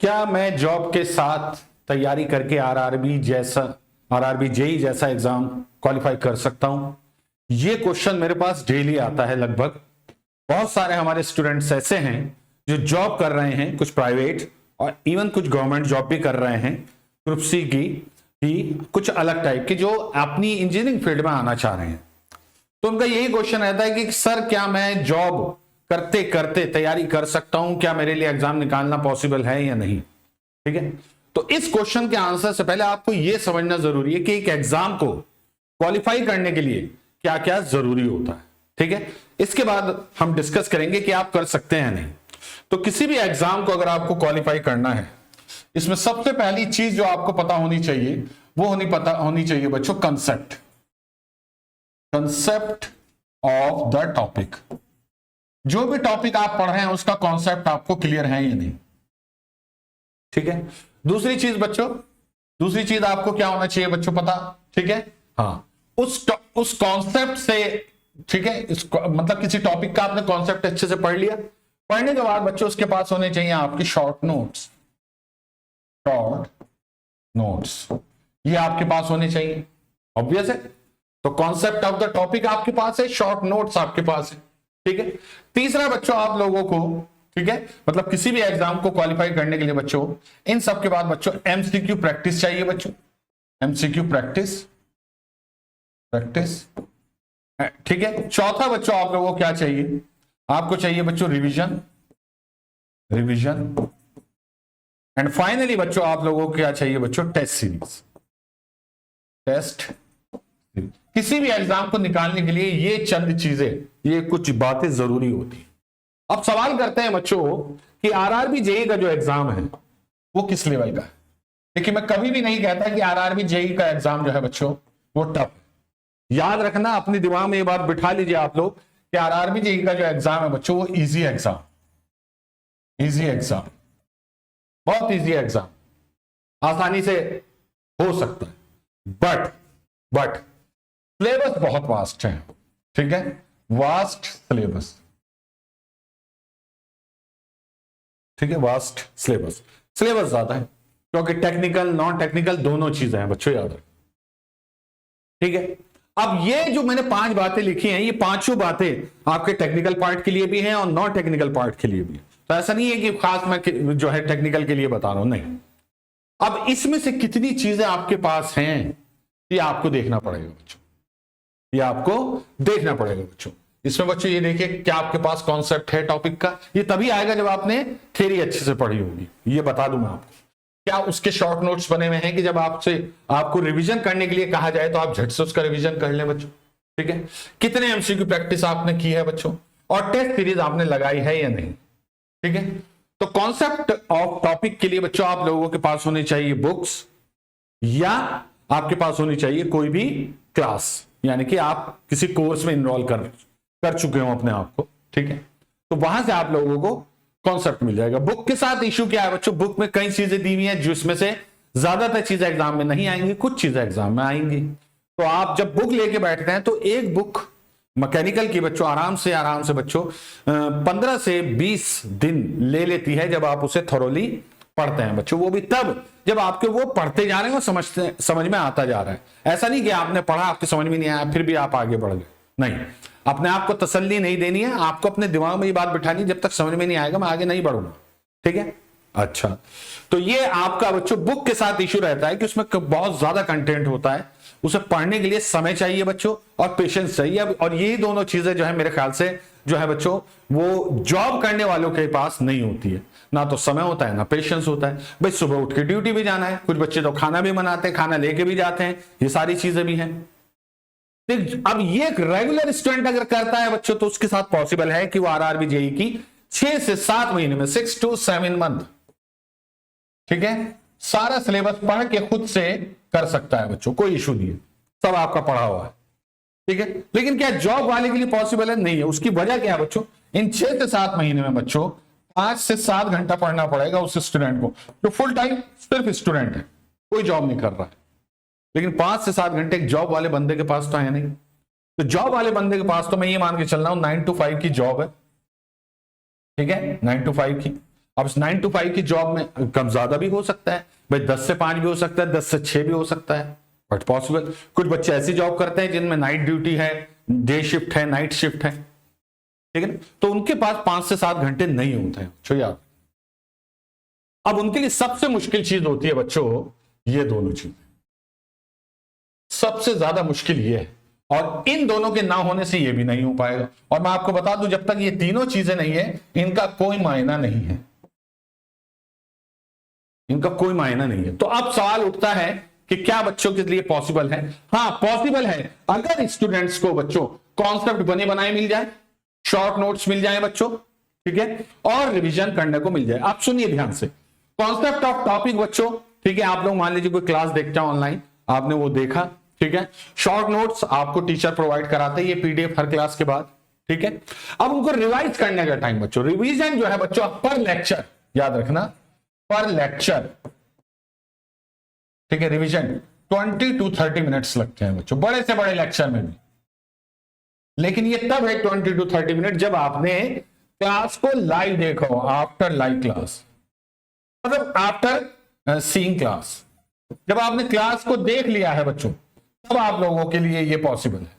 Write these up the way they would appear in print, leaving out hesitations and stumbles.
क्या मैं जॉब के साथ तैयारी करके आरआरबी जेई जैसा एग्जाम क्वालिफाई कर सकता हूं? ये क्वेश्चन मेरे पास डेली आता है। लगभग बहुत सारे हमारे स्टूडेंट्स ऐसे हैं जो जॉब कर रहे हैं, कुछ प्राइवेट और इवन कुछ गवर्नमेंट जॉब भी कर रहे हैं, ग्रुप सी की कुछ अलग टाइप की, जो अपनी इंजीनियरिंग फील्ड में आना चाह रहे हैं। तो उनका यही क्वेश्चन रहता है कि सर क्या मैं जॉब करते करते तैयारी कर सकता हूं? क्या मेरे लिए एग्जाम निकालना पॉसिबल है या नहीं? ठीक है, तो इस क्वेश्चन के आंसर से पहले आपको यह समझना जरूरी है कि एक एग्जाम को क्वालिफाई करने के लिए क्या क्या जरूरी होता है। ठीक है, इसके बाद हम डिस्कस करेंगे कि आप कर सकते हैं नहीं। तो किसी भी एग्जाम को अगर आपको क्वालिफाई करना है, इसमें सबसे पहली चीज जो आपको पता होनी चाहिए वो होनी चाहिए बच्चों, कंसेप्ट ऑफ द टॉपिक। जो भी टॉपिक आप पढ़ रहे हैं उसका कॉन्सेप्ट आपको क्लियर है या नहीं। ठीक है, दूसरी चीज आपको क्या होना चाहिए बच्चों, पता? ठीक है, हाँ, उस कॉन्सेप्ट से, ठीक है, मतलब किसी टॉपिक का आपने कॉन्सेप्ट अच्छे से पढ़ लिया। पढ़ने के बाद बच्चों उसके पास होने चाहिए आपके शॉर्ट नोट्स, ये आपके पास होने चाहिए। ऑब्वियस है, तो कॉन्सेप्ट ऑफ द टॉपिक आपके पास है, शॉर्ट नोट्स आपके पास है। ठीक है, तीसरा बच्चों आप लोगों को, ठीक है, मतलब किसी भी एग्जाम को क्वालिफाई करने के लिए बच्चों, इन सब के बाद बच्चों एमसीक्यू प्रैक्टिस चाहिए बच्चों, एमसीक्यू प्रैक्टिस। ठीक है, चौथा बच्चों आप लोगों को क्या चाहिए? आपको चाहिए बच्चों रिवीजन। एंड फाइनली बच्चों आप लोगों को क्या चाहिए बच्चों? Test series. किसी भी एग्जाम को निकालने के लिए ये चंद चीजें, ये कुछ बातें जरूरी होती है। अब सवाल करते हैं बच्चों कि आरआरबी जेई का जो एग्जाम है वो किस लेवल का है? देखिए, मैं कभी भी नहीं कहता कि आरआरबी जेई का एग्जाम जो है बच्चों वो टफ है। याद रखना, अपने दिमाग में ये बात बिठा लीजिए आप लोग कि आरआरबी जेई का जो एग्जाम है बच्चों वो इजी एग्जाम, बहुत इजी एग्जाम, आसानी से हो सकता है। बट सिलेबस बहुत वास्ट है। ठीक है, वास्ट सिलेबस, ठीक है, वास्ट सिलेबस ज्यादा है, क्योंकि टेक्निकल नॉन टेक्निकल दोनों चीजें हैं बच्चों, याद रखें। ठीक है, अब ये जो मैंने 5 बातें लिखी हैं, ये पांचों बातें आपके टेक्निकल पार्ट के लिए भी हैं और नॉन टेक्निकल पार्ट के लिए भी है। तो ऐसा नहीं है कि खास मैं जो है टेक्निकल के लिए बता रहा हूं, नहीं। अब इसमें से कितनी चीजें आपके पास हैं ये आपको देखना पड़ेगा बच्चों, इसमें बच्चों ये देखिए क्या आपके पास कॉन्सेप्ट है टॉपिक का। ये तभी आएगा जब आपने थ्योरी अच्छे से पढ़ी होगी, ये बता दूं मैं आपको। क्या उसके शॉर्ट नोट्स बने हुए हैं कि जब आपको रिवीजन करने के लिए कहा जाए तो आप झट से उसका रिवीजन कर लें बच्चों। ठीक है, कितने एमसीक्यू प्रैक्टिस आपने की है बच्चों, और टेस्ट सीरीज आपने लगाई है या नहीं। ठीक है, तो कॉन्सेप्ट ऑफ टॉपिक के लिए बच्चों आप लोगों के पास होनी चाहिए बुक्स, या आपके पास होनी चाहिए कोई भी क्लास, यानी कि आप किसी कोर्स में इनरोल कर चुके हो अपने आप को। ठीक है, तो वहां से आप लोगों को कॉन्सेप्ट मिल जाएगा। बुक के साथ इशू क्या है बच्चों, बुक में कई चीजें दी हुई हैं जिसमें से ज्यादातर चीजें एग्जाम में नहीं आएंगी, कुछ चीजें एग्जाम में आएंगी। तो आप जब बुक लेके बैठते हैं तो एक बुक मैकेनिकल की बच्चों आराम से बच्चों 15 से 20 दिन ले लेती है जब आप उसे थोरोली पढ़ते हैं बच्चों। वो भी तब जब आपके वो पढ़ते जा रहे हैं और समझ में आता जा रहा है। ऐसा नहीं कि आपने पढ़ा, आपके समझ में नहीं आया, फिर भी आप आगे बढ़ गए, नहीं। अपने आप को तसल्ली नहीं देनी है, आपको अपने दिमाग में ये बात बिठानी, जब तक समझ में नहीं आएगा मैं आगे नहीं बढ़ूंगा। ठीक है, अच्छा, तो ये आपका बच्चों बुक के साथ इश्यू रहता है कि उसमें बहुत ज्यादा कंटेंट होता है, उसे पढ़ने के लिए समय चाहिए बच्चों और पेशेंस चाहिए। और यही दोनों चीजें जो है मेरे ख्याल से जो है बच्चों वो जॉब करने वालों के पास नहीं होती है। ना तो समय होता है ना पेशेंस होता है। भाई सुबह उठ के ड्यूटी भी जाना है, कुछ बच्चे तो खाना भी बनाते हैं, खाना लेके भी जाते हैं, ये सारी चीजें भी हैं। अब ये एक रेगुलर स्टूडेंट अगर करता है बच्चों तो उसके साथ पॉसिबल है कि वो आरआरबी जेई की 6 से 7 महीने में, 6 to 7 मंथ, ठीक है, सारा सिलेबस पढ़ के खुद से कर सकता है बच्चों, कोई इशू नहीं है, सब आपका पढ़ा हुआ है। ठीक है, लेकिन क्या जॉब वाले के लिए पॉसिबल है? नहीं है। उसकी वजह क्या है बच्चों, इन 6 से 7 महीने में बच्चों 5 से 7 घंटा पढ़ना पड़ेगा उस स्टूडेंट को जो फुल टाइम सिर्फ स्टूडेंट है, कोई जॉब नहीं कर रहा है। लेकिन 5 से 7 घंटे एक जॉब वाले बंदे के पास तो है नहीं। तो जॉब वाले बंदे के पास तो मैं ये मान के चल रहा हूं 9 to 5 की जॉब है। ठीक है, 9 to 5 की, अब 9 to 5 की जॉब में कम ज्यादा भी हो सकता है भाई, 10 से 5 भी हो सकता है, 10 से 6 भी हो सकता है, बट पॉसिबल। कुछ बच्चे ऐसी जॉब करते हैं जिनमें नाइट ड्यूटी है, डे शिफ्ट है, नाइट शिफ्ट है, ठीक है ना, तो उनके पास 5 से 7 घंटे नहीं होते हैं बच्चों, याद। अब उनके लिए सबसे मुश्किल चीज होती है बच्चों ये दोनों चीजें, सबसे ज्यादा मुश्किल ये है, और इन दोनों के ना होने से ये भी नहीं हो पाएगा। और मैं आपको बता दूं, जब तक ये तीनों चीजें नहीं है इनका कोई मायना नहीं है, इनका कोई मायना नहीं है। तो अब सवाल उठता है कि क्या बच्चों के लिए पॉसिबल है? हाँ पॉसिबल है, अगर स्टूडेंट्स को बच्चों कॉन्सेप्ट बने बनाए मिल जाए, शॉर्ट नोट्स मिल जाए बच्चों, ठीक है, और रिवीजन करने को मिल जाए। आप सुनिए ध्यान से, कॉन्सेप्ट ऑफ टॉपिक बच्चों, ठीक है, आप लोग मान लीजिए कोई क्लास देखते हैं ऑनलाइन, आपने वो देखा, ठीक है, शॉर्ट नोट्स आपको टीचर प्रोवाइड कराते हैं, ये पीडीएफ हर क्लास के बाद, ठीक है। अब उनको रिवाइज करने का टाइम बच्चों, रिवीजन जो है बच्चों पर लेक्चर, याद रखना पर लेक्चर, ठीक है, रिवीजन 20 to 30 मिनट्स लगते हैं बच्चों, बड़े से बड़े लेक्चर में भी। लेकिन ये तब है 20 to 30 मिनट जब आपने क्लास को लाइव देखा हो, आफ्टर लाइव क्लास, मतलब आफ्टर सीइंग क्लास, जब आपने क्लास को देख लिया है बच्चों, तब आप लोगों के लिए ये पॉसिबल है।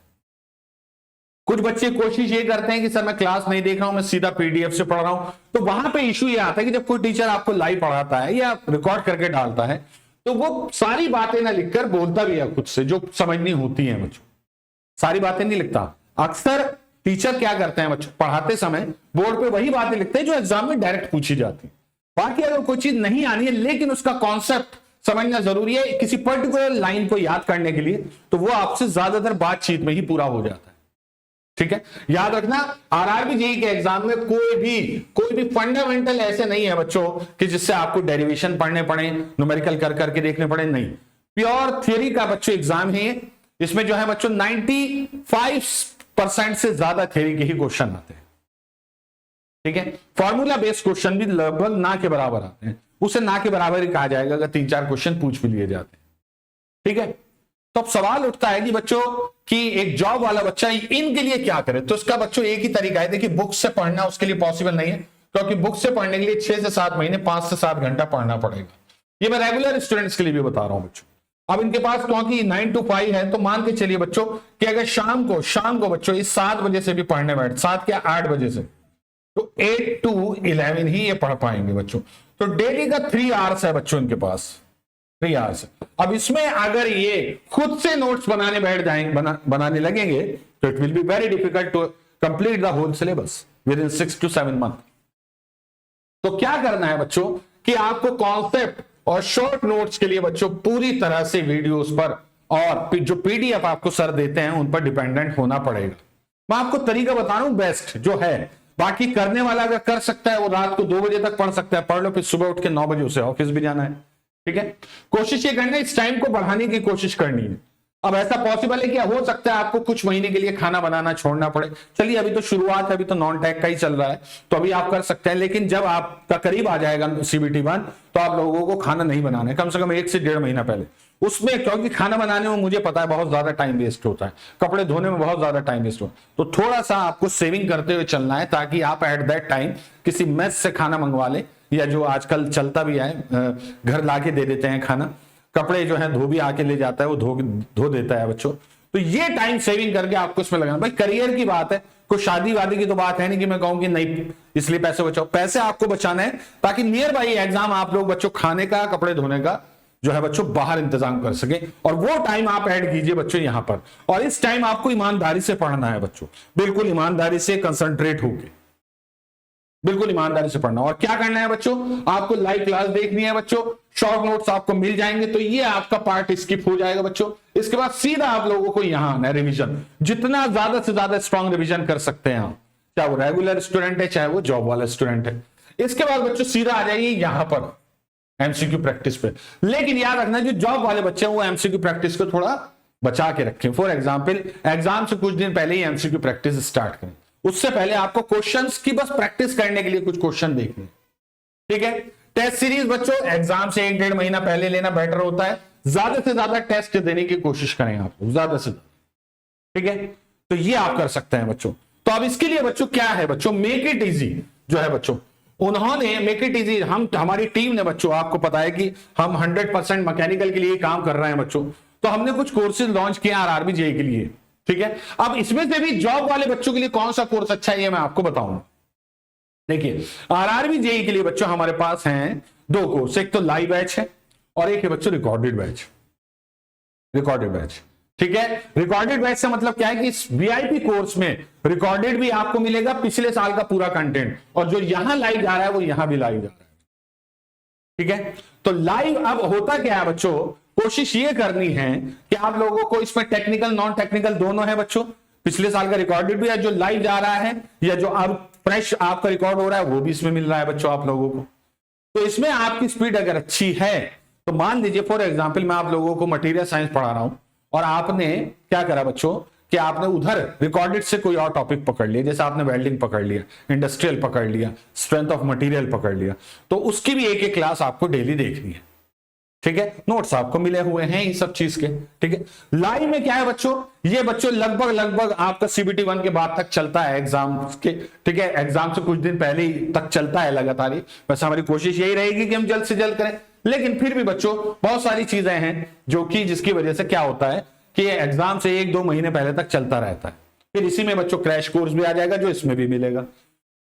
कुछ बच्चे कोशिश ये करते हैं कि सर मैं क्लास नहीं देख रहा हूं, मैं सीधा पीडीएफ से पढ़ रहा हूं, तो वहां पे इशू ये आता है कि जब कोई टीचर आपको लाइव पढ़ाता है या रिकॉर्ड करके डालता है, तो वो सारी बातें ना लिखकर बोलता भी है खुद से, जो समझनी होती है बच्चों, सारी बातें नहीं लिखता। अक्सर टीचर क्या करते हैं बच्चों, पढ़ाते समय बोर्ड पे वही बातें लिखते हैं जो एग्जाम में डायरेक्ट पूछी जाती है। बाकी अगर कोई चीज नहीं आनी है लेकिन उसका कॉन्सेप्ट समझना जरूरी है किसी पर्टिकुलर लाइन को याद करने के लिए, तो वो आपसे ज्यादातर बातचीत में ही पूरा हो जाता है, ठीक है। याद रखना, आरआरबी जेईई के एग्जाम में कोई भी फंडामेंटल ऐसे नहीं है बच्चोों कि जिससे आपको डेरिवेशन पढ़ने पड़े, न्यूमेरिकल कर करके देखने पड़े, नहीं, प्योर थ्योरी का बच्चों एग्जाम है। इसमें जो है बच्चों 95% से ज्यादा थ्योरी के ही क्वेश्चन आते हैं, ठीक है। फॉर्मूला बेस्ड क्वेश्चन भी लगभग ना के बराबर आते हैं, उसे ना के बराबर ही कहा जाएगा अगर 3-4 क्वेश्चन पूछ भी लिए जाते हैं, ठीक है। तो अब सवाल उठता है कि बच्चों कि एक जॉब वाला बच्चा इनके लिए क्या करे, तो इसका बच्चों एक ही तरीका है, देखिए बुक से पढ़ना उसके लिए पॉसिबल नहीं है, क्योंकि बुक से पढ़ने के लिए 6 से 7 महीने 5 से 7 घंटा पढ़ना पड़ेगा। ये मैं रेगुलर स्टूडेंट्स के लिए भी बता रहा हूं बच्चों। अब इनके पास क्योंकि 9 to 5 है, तो मान के चलिए बच्चों कि अगर शाम को बच्चों इस 7 बजे से भी पढ़ने बैठ, 7 या 8 बजे से, तो 8 to 11 ही ये पढ़ पाएंगे बच्चों। तो डेली का 3 आवर्स है बच्चों इनके पास, 3 आवर्स। अब इसमें अगर ये खुद से नोट्स बनाने बैठ जाएंगे, बनाने लगेंगे, तो it will be very difficult to complete the whole syllabus within 6 to 7 month. तो क्या करना है बच्चों कि आपको कॉन्सेप्ट और शॉर्ट नोट्स के लिए बच्चों पूरी तरह से वीडियोस पर और जो पीडीएफ आपको सर देते हैं उन पर डिपेंडेंट होना पड़ेगा। मैं आपको तरीका बता रहा हूं बेस्ट जो है, बाकी करने वाला अगर कर सकता है वो रात को 2 बजे तक पढ़ सकता है, पढ़ लो, फिर सुबह उठ के 9 बजे उसे ऑफिस भी जाना है, ठीक है। कोशिश ये करना है इस टाइम को बढ़ाने की कोशिश करनी है। अब ऐसा पॉसिबल है क्या, हो सकता है आपको कुछ महीने के लिए खाना बनाना छोड़ना पड़े, चलिए अभी तो शुरुआत है, अभी तो नॉन टैग का ही चल रहा है, तो अभी आप कर सकते हैं, लेकिन जब आपका करीब आ जाएगा CBT 1 तो आप लोगों को खाना नहीं बनाना है, कम से कम 1 से 1.5 महीना पहले। उसमें क्योंकि खाना बनाने में मुझे पता है बहुत ज्यादा टाइम वेस्ट होता है, कपड़े धोने में बहुत ज्यादा टाइम वेस्ट होता है, तो थोड़ा सा आपको सेविंग करते हुए चलना है, ताकि आप एट दैट टाइम किसी मेस से खाना मंगवा ले, या जो आजकल चलता भी है घर लाके दे देते हैं खाना, कपड़े जो है धोबी आके ले जाता है, वो धो देता है बच्चों। तो ये टाइम सेविंग करके आपको इसमें लगाना। भाई करियर की बात है, कोई शादी वादी की तो बात है नहीं कि मैं कहूं कि नहीं इसलिए पैसे बचाओ, पैसे आपको बचाना है ताकि नियर बाई एग्जाम आप लोग बच्चों खाने का, कपड़े धोने का जो है बच्चों बाहर इंतजाम कर सके, और वो टाइम आप ऐड कीजिए बच्चों यहां पर। और इस टाइम आपको ईमानदारी से पढ़ना है बच्चों, बिल्कुल ईमानदारी से कंसंट्रेट होकर, बिल्कुल ईमानदारी से पढ़ना। और क्या करना है बच्चों, आपको लाइव क्लास देखनी है बच्चों, शॉर्ट नोट्स आपको मिल जाएंगे, तो ये आपका पार्ट स्किप हो जाएगा बच्चों। इसके बाद सीधा आप लोगों को यहां आना है रिवीजन, जितना ज्यादा से ज्यादा स्ट्रॉन्ग रिवीजन कर सकते हैं आप, चाहे वो रेगुलर स्टूडेंट है चाहे वो जॉब वाला स्टूडेंट है। इसके बाद बच्चों सीधा आ जाइए यहां पर एमसीक्यू प्रैक्टिस पे। लेकिन याद रखना जो जॉब वाले बच्चे हैं वो एमसीक्यू प्रैक्टिस को थोड़ा बचा के रखें। फॉर एग्जाम्पल एग्जाम से कुछ दिन पहले ही एमसीक्यू प्रैक्टिस स्टार्ट करें, उससे पहले आपको क्वेश्चंस की बस प्रैक्टिस करने के लिए कुछ क्वेश्चन देखने, ठीक है। टेस्ट सीरीज बच्चों एग्जाम से 1-1.5 महीना पहले लेना बेटर होता है, ज्यादा से ज्यादा टेस्ट देने की कोशिश करें आप लोग, ज्यादा से ज्यादा, ठीक है। तो ये आप कर सकते हैं बच्चों। तो अब इसके लिए बच्चों क्या है बच्चों, मेक इट इजी जो है बच्चों, उन्होंने मेक इट इजी, हमारी टीम ने बच्चों, आपको पता है कि हम 100% मैकेनिकल के लिए काम कर रहे हैं बच्चों, तो हमने कुछ कोर्सेज लॉन्च किए आरआरबी जेई के लिए, ठीक है। अब इसमें से भी जॉब वाले बच्चों के लिए कौन सा कोर्स अच्छा है ये मैं आपको बताऊंगा। देखिए आरआरबी जेई के लिए बच्चों हमारे पास हैं 2 कोर्स, एक तो लाइव बैच है और एक है बच्चों रिकॉर्डेड बैच। रिकॉर्डेड बैच, ठीक है। रिकॉर्डेड बैच से मतलब क्या है कि इस वीआईपी कोर्स में रिकॉर्डेड भी आपको मिलेगा, पिछले साल का पूरा कंटेंट, और जो यहां लाइव जा रहा है वो यहां भी लाइव जा रहा है, ठीक है। तो लाइव अब होता क्या है बच्चों, कोशिश ये करनी है कि आप लोगों को इसमें टेक्निकल नॉन टेक्निकल दोनों है बच्चों, पिछले साल का रिकॉर्डेड भी है, जो लाइव जा रहा है या जो अब फ्रेश आपका रिकॉर्ड हो रहा है वो भी इसमें मिल रहा है बच्चों आप लोगों को। तो इसमें आपकी स्पीड अगर अच्छी है तो मान लीजिए फॉर एग्जांपल मैं आप लोगों को मटेरियल साइंस पढ़ा रहा हूं और आपने क्या करा बच्चों कि आपने उधर रिकॉर्डेड से कोई और टॉपिक पकड़ लिया, जैसे आपने वेल्डिंग पकड़ लिया, इंडस्ट्रियल पकड़ लिया, स्ट्रेंथ ऑफ मटेरियल पकड़ लिया, तो उसकी भी एक एक क्लास आपको डेली देखनी है, ठीक है। नोट्स आपको मिले हुए हैं इन सब चीज के, ठीक है। लाइव में क्या है बच्चों, ये बच्चों लगभग आपका CBT 1 के बाद तक चलता है एग्जाम के, ठीक है। एग्जाम से कुछ दिन पहले ही तक चलता है लगातार ही, वैसे हमारी कोशिश यही रहेगी कि हम जल्द से जल्द करें, लेकिन फिर भी बच्चों बहुत सारी चीजें हैं जो कि जिसकी वजह से क्या होता है कि ये एग्जाम से 1-2 महीने पहले तक चलता रहता है। फिर इसी में बच्चों क्रैश कोर्स भी आ जाएगा जो इसमें भी मिलेगा।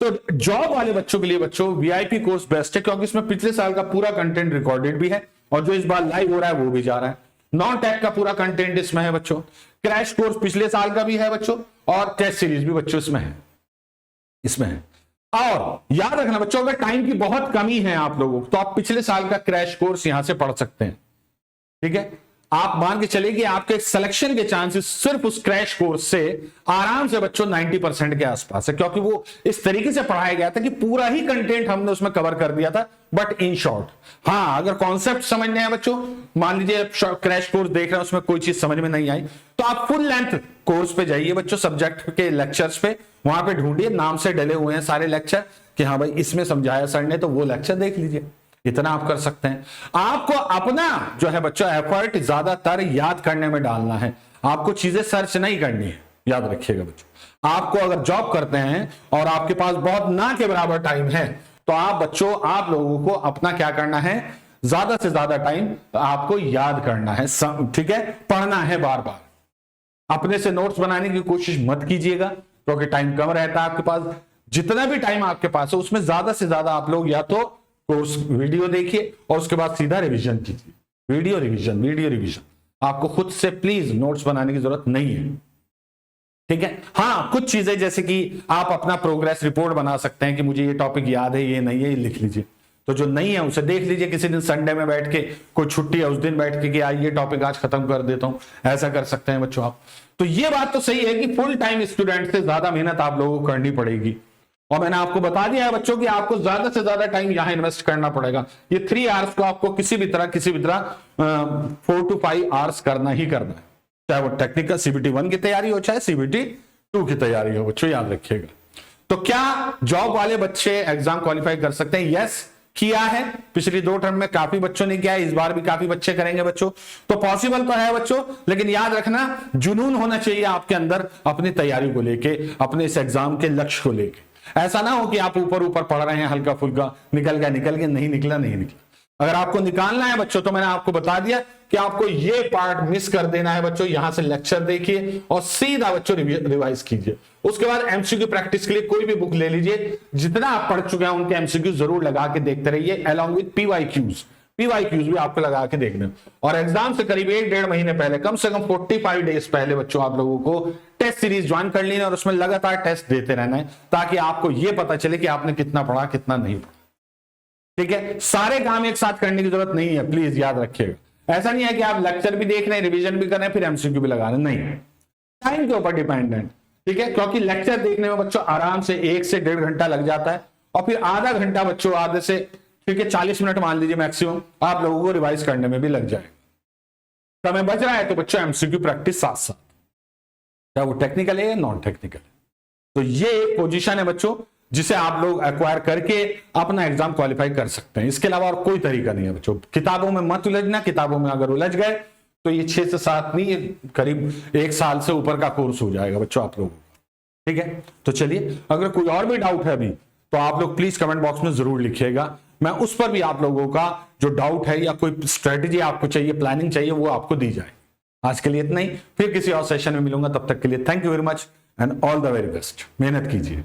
तो जॉब वाले बच्चों के लिए बच्चों वीआईपी कोर्स बेस्ट है, क्योंकि इसमें पिछले साल का पूरा कंटेंट रिकॉर्डेड भी है और जो इस बार लाइव हो रहा है वो भी जा रहा है। नॉन टेक का पूरा कंटेंट इसमें है बच्चों, क्रैश कोर्स पिछले साल का भी है बच्चों, और टेस्ट सीरीज भी बच्चों इसमें है। और याद रखना बच्चों, अगर टाइम की बहुत कमी है आप लोगों को तो आप पिछले साल का क्रैश कोर्स यहां से पढ़ सकते हैं, ठीक है। आप मान के चलिए कि आपके सिलेक्शन के चांसेस सिर्फ उस क्रैश कोर्स से आराम से बच्चों 90% के आसपास है, क्योंकि वो इस तरीके से पढ़ाया गया था कि पूरा ही कंटेंट हमने उसमें कवर कर दिया था, बट इन शॉर्ट। हाँ, अगर कॉन्सेप्ट समझने हैं बच्चों, मान लीजिए क्रैश कोर्स देख रहे हैं उसमें कोई चीज समझ में नहीं आई, तो आप फुल लेंथ कोर्स पे जाइए बच्चों, सब्जेक्ट के लेक्चर्स पे, वहां पे ढूंढिए, नाम से डले हुए हैं सारे लेक्चर कि हाँ भाई इसमें समझाया सर ने, तो वो लेक्चर देख लीजिए। इतना आप कर सकते हैं। आपको अपना जो है बच्चों एफर्ट ज्यादातर याद करने में डालना है, आपको चीजें सर्च नहीं करनी है, याद रखिएगा बच्चों। आपको अगर जॉब करते हैं और आपके पास बहुत ना के बराबर टाइम है, तो आप बच्चों आप लोगों को अपना क्या करना है, ज्यादा से ज्यादा टाइम आपको याद करना है, ठीक है, पढ़ना है बार बार। अपने से नोट्स बनाने की कोशिश मत कीजिएगा, क्योंकि टाइम कम रहता है आपके पास। जितना भी टाइम आपके पास है उसमें ज्यादा से ज्यादा आप लोग या तो कोर्स वीडियो देखिए और उसके बाद सीधा रिवीजन कीजिए, वीडियो रिवीजन। आपको खुद से प्लीज नोट्स बनाने की जरूरत नहीं है, ठीक है। हाँ, कुछ चीजें जैसे कि आप अपना प्रोग्रेस रिपोर्ट बना सकते हैं कि मुझे ये टॉपिक याद है, ये नहीं है, ये लिख लीजिए। तो जो नहीं है उसे देख लीजिए, किसी दिन संडे में बैठ के, कोई छुट्टी है उस दिन बैठ के कि आज ये टॉपिक आज खत्म कर देता हूं, ऐसा कर सकते हैं बच्चों आप। तो ये बात तो सही है कि फुल टाइम स्टूडेंट से ज्यादा मेहनत आप लोगों को करनी पड़ेगी, और मैंने आपको बता दिया है बच्चों कि आपको ज्यादा से ज्यादा टाइम यहां इन्वेस्ट करना पड़ेगा। ये 3 आवर्स को आपको किसी भी तरह 4 to 5 आवर्स करना ही करना है, चाहे वो टेक्निकल CBT 1 की तैयारी हो चाहे CBT 2 की तैयारी हो बच्चों, याद रखिएगा। तो क्या जॉब वाले बच्चे एग्जाम क्वालिफाई कर सकते हैं? यस, किया है। पिछली 2 टर्म में काफी बच्चों ने किया है, इस बार भी काफी बच्चे करेंगे बच्चों। तो पॉसिबल तो है बच्चों, लेकिन याद रखना जुनून होना चाहिए आपके अंदर अपनी तैयारी को लेके, अपने इस एग्जाम के लक्ष्य को लेके। ऐसा ना हो कि आप ऊपर ऊपर पढ़ रहे हैं, हल्का फुल्का, निकल गया, नहीं निकला। अगर आपको निकालना है बच्चों तो मैंने आपको बता दिया कि आपको ये पार्ट मिस कर देना है बच्चों, यहां से लेक्चर देखिए और सीधा बच्चों रिवाइज कीजिए। उसके बाद एमसीक्यू प्रैक्टिस के लिए कोई भी बुक ले लीजिए, जितना आप पढ़ चुके हैं उनके एमसीक्यू जरूर लगा के देखते रहिए, अलॉन्ग विद पीवाईक्यूज भी आपको लगा के देखने। और एग्जाम से करीब 1-1.5 महीने पहले, कम से कम 45 डेज पहले बच्चों आप लोगों को टेस्ट सीरीज ज्वाइन कर लेना और उसमें लगातार टेस्ट देते रहना है, ताकि आपको यह पता चले कि आपने कितना पढ़ा कितना नहीं पढ़ा, ठीक है। सारे काम एक साथ करने की जरूरत नहीं है, प्लीज याद रखिएगा। ऐसा नहीं है कि आप लेक्चर भी देख रहे हैं, रिवीजन भी कर रहे हैं, फिर एमसीक्यू भी लगा रहे हैं, नहीं। टाइम के ऊपर डिपेंडेंट, ठीक है, क्योंकि लेक्चर देखने में बच्चों आराम से 1 से 1.5 घंटा लग जाता है, और फिर आधा घंटा बच्चों, आधे से, ठीक है, 40 मिनट मान लीजिए मैक्सिमम, आप लोगों को रिवाइज करने में भी लग जाएगा। समय बच रहा है तो बच्चों एमसीक्यू प्रैक्टिस साथ साथ, क्या वो टेक्निकल है या नॉन टेक्निकल। तो ये एक पोजीशन है बच्चों जिसे आप लोग एक्वायर करके अपना एग्जाम क्वालिफाई कर सकते हैं। इसके अलावा और कोई तरीका नहीं है बच्चों। किताबों में मत उलझना, किताबों में अगर उलझ गए तो ये 6 से 7 नहीं, करीब 1 साल से ऊपर का कोर्स हो जाएगा बच्चों आप लोगों को, ठीक है। तो चलिए, अगर कोई और भी डाउट है अभी तो आप लोग प्लीज कमेंट बॉक्स में जरूर लिखिएगा, मैं उस पर भी आप लोगों का जो डाउट है या कोई स्ट्रेटेजी आपको चाहिए, प्लानिंग चाहिए, वो आपको दी जाए। आज के लिए इतना ही, फिर किसी और सेशन में मिलूंगा, तब तक के लिए thank you very much and all the very best. मेहनत कीजिए।